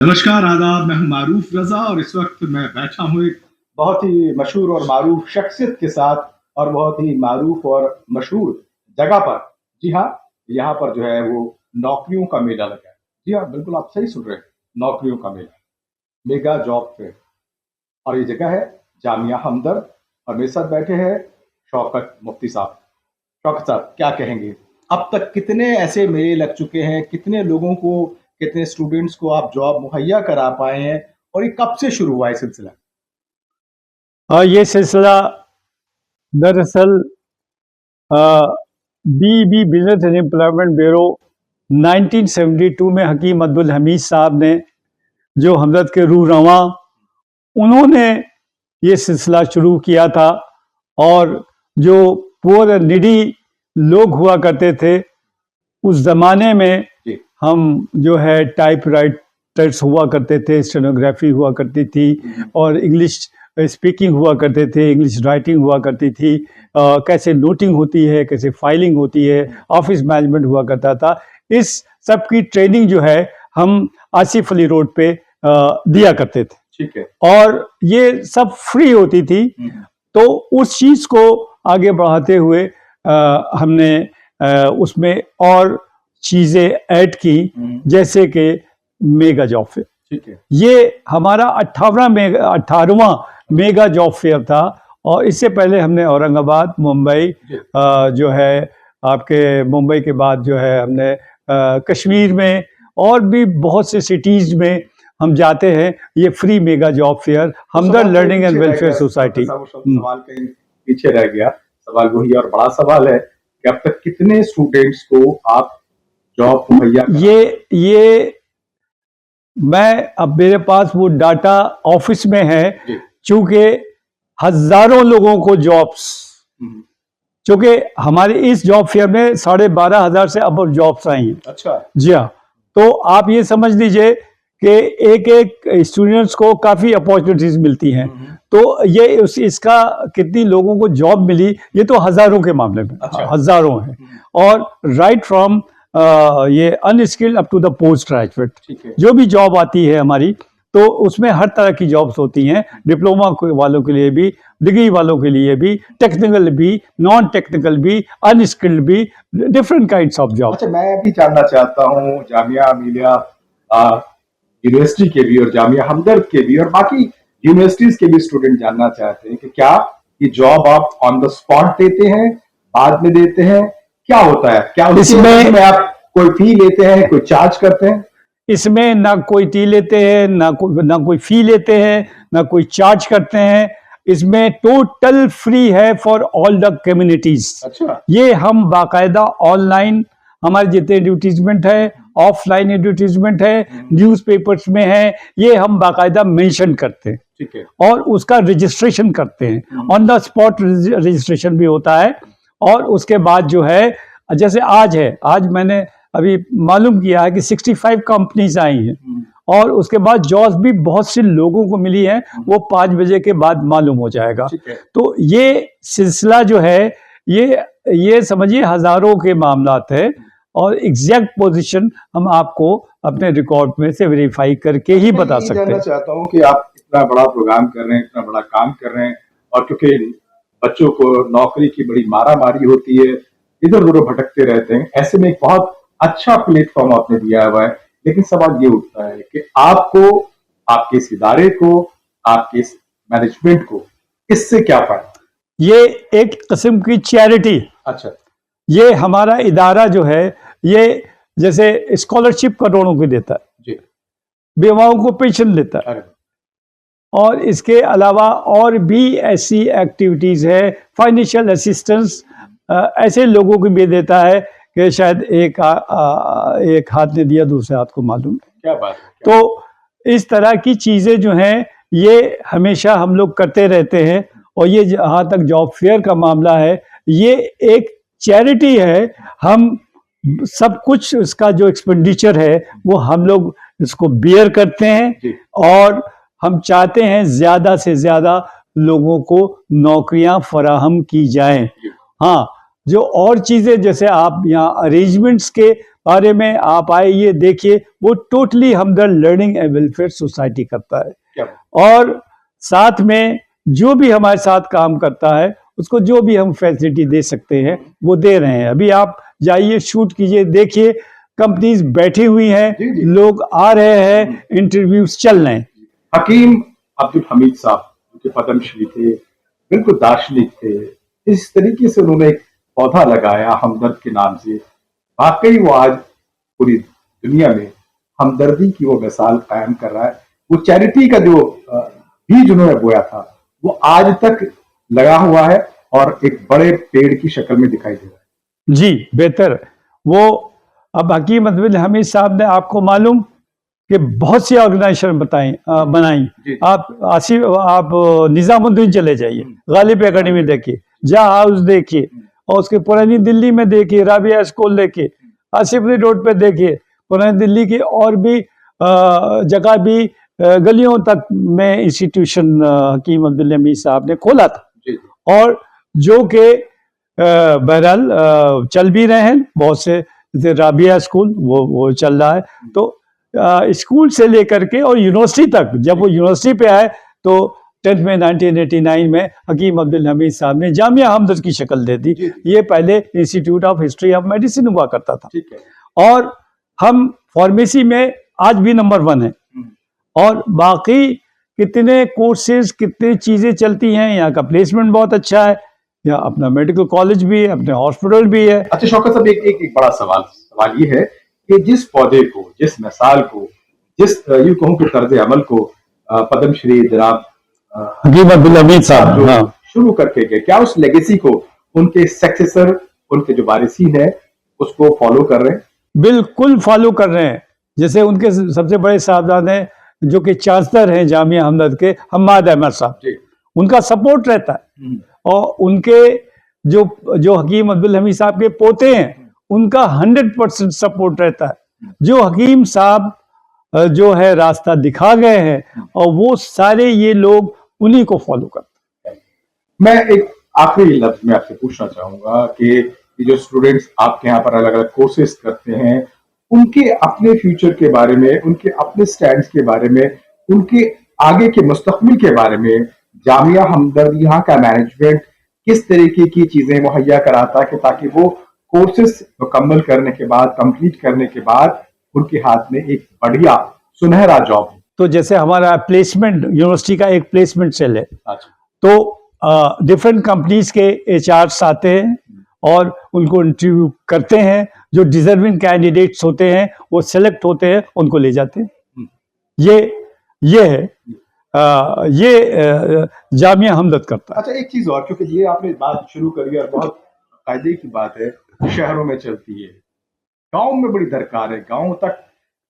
नमस्कार, आदाब। मैं हूं मारूफ रजा और इस वक्त मैं बैठा हूं एक बहुत ही मशहूर और मारूफ शख्सियत के साथ और बहुत ही मारूफ और मशहूर जगह पर। जी हाँ, यहाँ पर जो है वो नौकरियों का मेला लगा है। जी हाँ, बिल्कुल आप सही सुन रहे हैं, नौकरियों का मेला, मेगा जॉब फेयर। और ये जगह है जामिया हमदर्द और मेरे साथ बैठे हैं शौकत मुफ्ती साहब। शौकत साहब, क्या कहेंगे? अब तक कितने ऐसे मेले लग चुके हैं, कितने लोगों को, कितने स्टूडेंट्स को आप जॉब मुहैया करा पाए हैं और ये कब से शुरू हुआ है सिलसिला? ये सिलसिला दरअसल B business and employment bureau 1972 में हकीम अब्दुल हमीद साहब ने, जो हमदर्द के रूह रवां, उन्होंने ये सिलसिला शुरू किया था। और जो पुअर निडी लोग हुआ करते थे उस ज़माने में, हम जो है टाइपराइटर्स हुआ करते थे, स्टेनोग्राफी हुआ करती थी और इंग्लिश स्पीकिंग हुआ करते थे, इंग्लिश राइटिंग हुआ करती थी, कैसे नोटिंग होती है, कैसे फाइलिंग होती है, ऑफिस मैनेजमेंट हुआ करता था। इस सब की ट्रेनिंग जो है हम आसिफ अली रोड पे दिया करते थे। ठीक है। और ये सब फ्री होती थी। तो उस चीज़ को आगे बढ़ाते हुए हमने उसमें और चीज़ें ऐड की, जैसे कि मेगा जॉब फेयर। ठीक है। ये हमारा 18वां मेगा जॉब फेयर था। और इससे पहले हमने औरंगाबाद, मुंबई, जो है आपके मुंबई के बाद जो है हमने कश्मीर में और भी बहुत से सिटीज़ में हम जाते हैं। ये free mega job fair Hamdard learning and welfare society. सवाल कहीं पीछे रह गया। सवाल वही और बड़ा सवाल है कि अब तक कितने स्टूडेंट्स को आप जॉब मुहैया? ये मैं, अब मेरे पास वो डाटा ऑफिस में है, चूंकि हजारों लोगों को जॉब्स, चूंकि हमारे इस जॉब फेयर में 12,500 से अब जॉब्स आई हैं। अच्छा। जी हाँ। तो आप ये समझ लीजिए कि एक एक स्टूडेंट्स को काफ़ी अपॉर्चुनिटीज मिलती हैं। तो ये इसका कितनी लोगों को जॉब मिली, ये तो हज़ारों के मामले में। अच्छा। हज़ारों हैं। और राइट फ्रॉम ये unskilled up to the post graduate, जो भी जॉब आती है हमारी, तो उसमें हर तरह की जॉब्स होती हैं। डिप्लोमा वालों के लिए भी, डिग्री वालों के लिए भी, टेक्निकल भी, नॉन टेक्निकल भी, अनस्किल्ड भी, डिफरेंट काइंड्स ऑफ जॉब। अच्छा, मैं भी जानना चाहता हूँ, जामिया मिलिया यूनिवर्सिटी के भी और जामिया हमदर्द के भी और बाकी यूनिवर्सिटीज के भी स्टूडेंट जानना चाहते हैं कि क्या ये जॉब आप ऑन द स्पॉट देते हैं, बाद में देते हैं, क्या होता है? क्या इसमें आप कोई फी लेते हैं, कोई चार्ज करते हैं? इसमें ना कोई टी लेते हैं, ना कोई फी लेते हैं, ना कोई चार्ज करते हैं। इसमें टोटल फ्री है फॉर ऑल द कम्युनिटीज। अच्छा। ये हम बाकायदा ऑनलाइन, हमारे जितने एडवर्टीजमेंट है, ऑफलाइन एडवर्टीजमेंट है, न्यूज़पेपर्स में है, ये हम बाकायदा मेंशन करते हैं। ठीक है। और उसका रजिस्ट्रेशन करते हैं, ऑन द स्पॉट रजिस्ट्रेशन भी होता है। और उसके बाद जो है, जैसे आज मैंने अभी मालूम किया है कि 65 कंपनीज आई हैं। और उसके बाद जॉब्स भी बहुत से लोगों को मिली है, वो 5 बजे के बाद मालूम हो जाएगा। तो ये सिलसिला जो है, ये समझिए हजारों के मामलात है। और एग्जैक्ट पोजीशन हम आपको अपने रिकॉर्ड में से वेरीफाई करके ही बता सकते हैं। जानना चाहता हूं कि आप इतना बड़ा प्रोग्राम कर रहे हैं, इतना बड़ा काम कर रहे हैं, और क्योंकि बच्चों को नौकरी की बड़ी मारामारी होती है, इधर उधर भटकते रहते हैं, ऐसे में एक बहुत अच्छा प्लेटफॉर्म आपने दिया हुआ है। लेकिन सवाल ये उठता है कि आपको, आपके इस इदारे को, आपके इस मैनेजमेंट को इससे क्या फायदा? ये एक किस्म की चैरिटी। अच्छा। ये हमारा इदारा जो है, ये जैसे स्कॉलरशिप करोड़ों की देता है जी, बेवाओं को पेंशन देता है, और इसके अलावा और भी ऐसी एक्टिविटीज है, फाइनेंशियल असिस्टेंस ऐसे लोगों को भी देता है कि शायद एक हाथ ने दिया दूसरे हाथ को मालूम है। क्या बात है। तो इस तरह की चीजें जो हैं, ये हमेशा हम लोग करते रहते हैं। और ये जहाँ तक जॉब फेयर का मामला है, ये एक चैरिटी है। हम सब कुछ, इसका जो एक्सपेंडिचर है वो हम लोग इसको बियर करते हैं। और हम चाहते हैं ज्यादा से ज्यादा लोगों को नौकरियां फराहम की जाएं। हाँ, जो और चीजें, जैसे आप यहाँ अरेंजमेंट्स के बारे में आप आए, ये देखिए। वो totally Hamdard learning and welfare society करता है, क्या और साथ में जो भी हमारे साथ काम करता है उसको जो भी हम फैसिलिटी दे सकते हैं वो दे रहे हैं। अभी आप जाइए, शूट कीजिए, देखिए कंपनीज बैठी हुई हैं, जी, जी। लोग आ रहे हैं, इंटरव्यूज चल रहे हैं। हकीम अब्दुल हमीद साहब जो कि पद्मश्री थे, बिल्कुल दार्शनिक थे, इस तरीके से उन्होंने एक पौधा लगाया हमदर्द के नाम से। वाकई वो आज पूरी दुनिया में हमदर्दी की वो मिसाल कायम कर रहा है। वो चैरिटी का जो बीज उन्होंने बोया था वो आज तक लगा हुआ है और एक बड़े पेड़ की शक्ल में दिखाई दे रहा है। जी, बेहतर। वो अब हकीम अब्दुल हमीद साहब ने, आपको मालूम कि बहुत सी ऑर्गेनाइजेशन बनाई। जी। आप निजामुद्दीन चले जाइए, गालिब एकेडमी देखिए, जहाँ हाउस देखिए, और उसके पुरानी दिल्ली में देखिए, राबिया स्कूल देखिए, आसिफली रोड पे देखिए, पुरानी दिल्ली की और भी जगह भी गलियों तक में इंस्टीट्यूशन हकीम अब्दुल हमीद साहब ने खोला था, जी। और जो कि बहरहाल चल भी रहे हैं बहुत से। जैसे राबिया स्कूल वो चल रहा है। तो स्कूल से लेकर के और यूनिवर्सिटी तक, जब वो यूनिवर्सिटी पे आए तो 10th में 1989 में हकीम अब्दुल हमीद साहब ने जामिया हमदर्द की शक्ल दे दी। ये पहले institute of history of medicine हुआ करता था, ठीक है। और हम फार्मेसी में आज भी नंबर 1 है, और बाकी कितने कोर्सेज, कितनी चीजें चलती हैं। यहाँ का प्लेसमेंट बहुत अच्छा है, यहाँ अपना मेडिकल कॉलेज भी है, अपने हॉस्पिटल भी है। अच्छा शौकत साहब, एक बड़ा सवाल ये है कि जिस पौधे को, जिस मिसाल को, जिस यूं कहूं कि तर्ज अमल को पद्मश्री जनाब हकीम अब्दुल हमीद साहब जो हाँ, शुरू करके गए, क्या उस लेगेसी को उनके सक्सेसर, उनके जो वारिसीन है, उसको फॉलो कर रहे हैं? बिल्कुल फॉलो कर रहे हैं। जैसे उनके सबसे बड़े साहबजादे जो कि चांसलर हैं जामिया हमदर्द के, हम्माद अहमद साहब, जी। उनका सपोर्ट रहता है। और उनके जो जो हकीम अब्दुल हमीद साहब के पोते हैं, उनका 100% सपोर्ट रहता है। जो हकीम साहब जो है रास्ता दिखा गए हैं, और वो सारे ये लोग उन्हीं को फॉलो करते हैं। मैं एक आखिरी लफ्ज में आपसे पूछना चाहूंगा कि ये जो स्टूडेंट्स आपके यहाँ पर अलग अलग कोर्सेज करते हैं, उनके अपने फ्यूचर के बारे में, उनके अपने स्टैंड्स के बारे में, उनके आगे के मुस्तकबिल के बारे में जामिया हमदर्द यहाँ का मैनेजमेंट किस तरीके की चीजें मुहैया कराता है कि ताकि वो कोर्सेज मुकम्मल करने के बाद, कंप्लीट करने के बाद उनके हाथ में एक बढ़िया सुनहरा जॉब हो? तो जैसे हमारा प्लेसमेंट, यूनिवर्सिटी का एक प्लेसमेंट सेल है, अच्छा। तो डिफरेंट कंपनीज के एचआर्स आते हैं और उनको इंटरव्यू करते हैं। जो डिजर्विंग कैंडिडेट्स होते हैं वो सेलेक्ट होते हैं, उनको ले जाते हैं। ये है जामिया हमदर्द करता है। अच्छा एक चीज और, क्योंकि ये आपने बात शुरू करी और बहुत फायदे की बात है, शहरों में चलती है, गांव में बड़ी दरकार है। गांव तक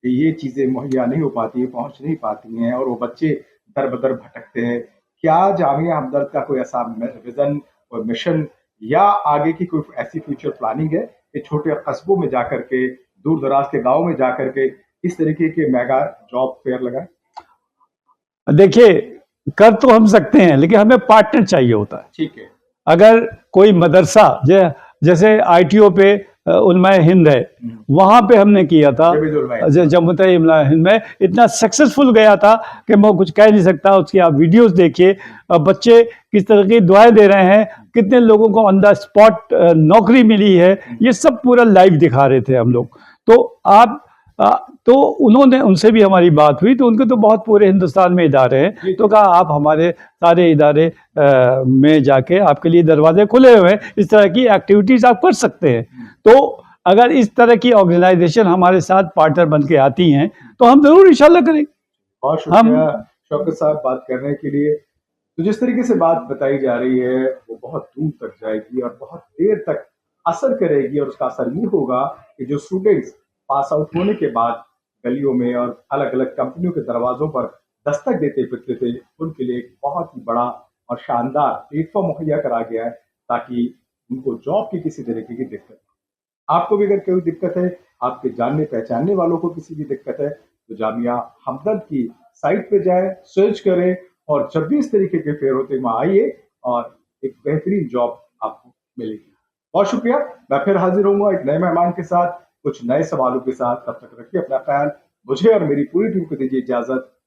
ये चीजें मुहैया नहीं हो पाती है, पहुंच नहीं पाती हैं, और वो बच्चे दर बदर भटकते हैं। क्या जामिया हमदर्द का कोई ऐसा विजन और मिशन या आगे की कोई ऐसी फ्यूचर प्लानिंग है कि छोटे कस्बों में जाकर के, दूर दराज के गाँव में जाकर के इस तरीके के मेगा जॉब फेयर लगाए? देखिए, कर तो हम सकते हैं, लेकिन हमें पार्टनर चाहिए होता है। ठीक है। अगर कोई मदरसा, जैसे आईटीओ पे उलमाए हिंद है, वहां पे हमने किया था, जमुई हिंद में इतना सक्सेसफुल गया था कि मैं कुछ कह नहीं सकता। उसकी आप वीडियोस देखिए, बच्चे किस तरह की दुआएं दे रहे हैं, कितने लोगों को ऑन द स्पॉट नौकरी मिली है, ये सब पूरा लाइव दिखा रहे थे हम लोग। तो उन्होंने, उनसे भी हमारी बात हुई, तो उनके तो बहुत पूरे हिंदुस्तान में इदारे हैं, तो कहा आप हमारे सारे इदारे में जाके, आपके लिए दरवाजे खुले हुए हैं, इस तरह की एक्टिविटीज आप कर सकते हैं। तो अगर इस तरह की ऑर्गेनाइजेशन हमारे साथ पार्टनर बन के आती हैं तो हम जरूर इंशाल्लाह करेंगे। बहुत शुक्रिया शौकत साहब बात करने के लिए। तो जिस तरीके से बात बताई जा रही है वो बहुत दूर तक जाएगी और बहुत देर तक असर करेगी, और उसका असर ये होगा कि जो स्टूडेंट्स पास आउट होने के बाद गलियों में और अलग अलग कंपनियों के दरवाजों पर दस्तक देते फिरते थे, उनके लिए एक बहुत ही बड़ा और शानदार प्लेटफॉर्म मुहैया करा गया है, ताकि उनको जॉब की किसी तरीके की दिक्कत, आपको भी अगर कोई दिक्कत है, आपके जानने पहचानने वालों को किसी भी दिक्कत है, तो जामिया हमदर्द की साइट पे जाए, सर्च करें, और जब भी इस तरीके के फेयर होते वहां आइए और एक बेहतरीन जॉब आपको मिलेगी। बहुत शुक्रिया। मैं फिर हाजिर होऊंगा एक नए मेहमान के साथ। कुछ नए सवालों के साथ। तब तक रखिए अपना ख्याल। मुझे और मेरी पूरी टीम को दीजिए इजाजत।